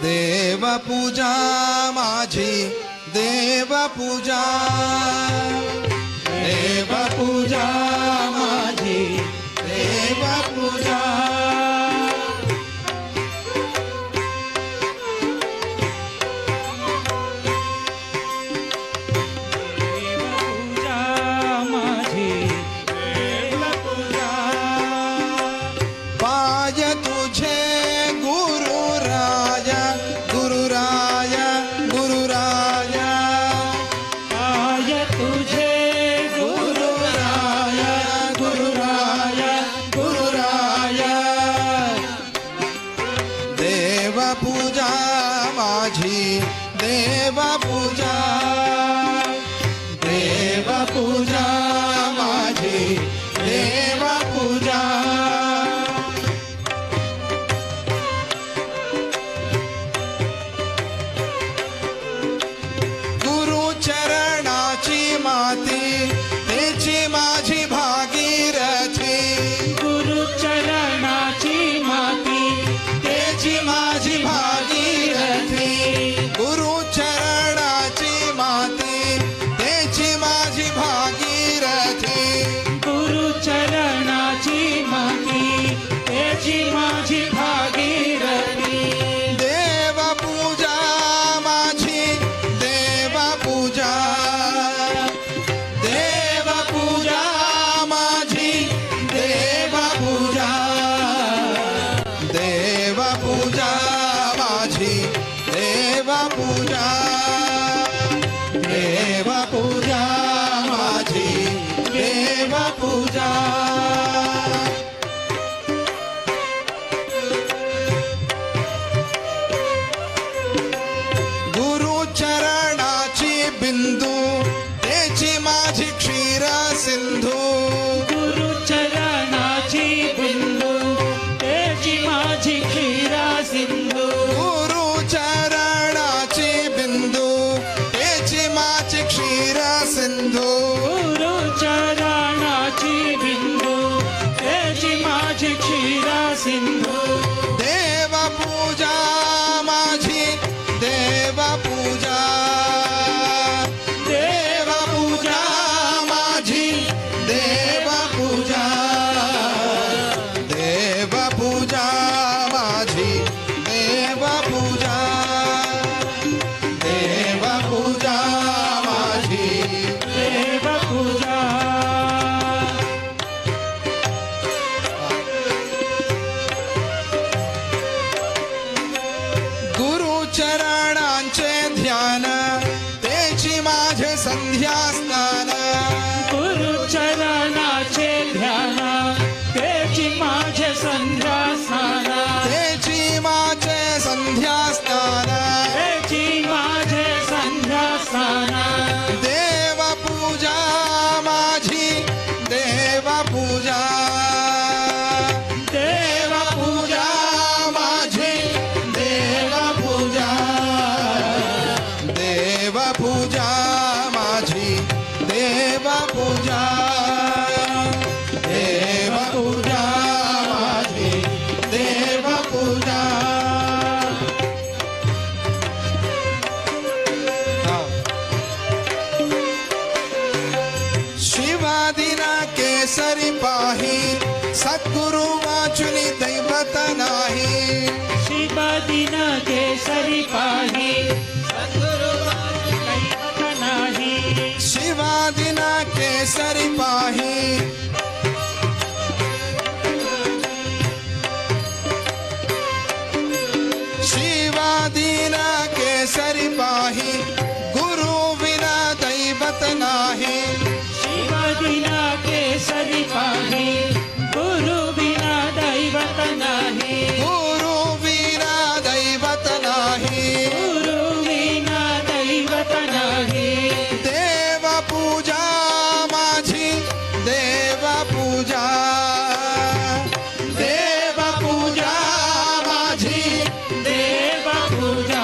देवपूजा माझी देवपूजा देवपूजा माझी देवपूजा पाय तुझे गुरुराया गुरुराया गुरुराया पाय तुझे गुरुराया गुरुराया गुरुराया देवपूजा माझी देवपूजा देवपूजा माझी देवपूजा चरणाची माती त्याची माझी भागीरथी गुरु चरणाची माती त्याची माझी भागीरथी गुरु चरणाची माती त्याची माझी भागीरथी गुरु चरणाची माती त्याची माझी भागीरथी देवपूजा माझी देवपूजा देवपूजा माझी देवपूजा देवपूजा माझी देवपूजा देवपूजा माझी देवपूजा चरणाची बिंदू त्याची माझी क्षीर सिंधू गुरु चरणाची बिंदू त्याची माझी क्षीरा सिंधू गुरु चरणाची बिंदू त्याची माझी क्षीर सिंधू गुरु चरणाची बिंदू त्याची माझी क्षीरा सिंधू देवपूजा माझी देवपूजा देवपूजा माझी देवपूजा देवपूजा माझी देवपूजा देवपूजा माझी देवपूजा गुरुचरणांचे ध्यान त्याची माझे संध्यास्नान गुरु चरणाचे ध्यान त्याची माझे संध्या स्नान त्याची माझे संध्यास्नान त्याची माझे संध्या स्नान देवपूजा माझी देवपूजा देवपूजा माझी देवपूजा देवपूजा माझी देवपूजा देवपूजा माझी देवपूजा शिवादिना केसरी पाही सद्गुरु वाचुनी दैवत नाही शिवदिन केसरी पाही सद्गुरु दैवत नाही शिवादिना केसरी पाही शिवादिना केसरी पाही गुरु विना दैवत नाही शिवदिन केसरी पाही गुरु बिना दैवत नाही गुरु विना दैवत नाही गुरु बिना दैवत नाही देवपूजा माझी देवपूजा देवपूजा माझी देवपूजा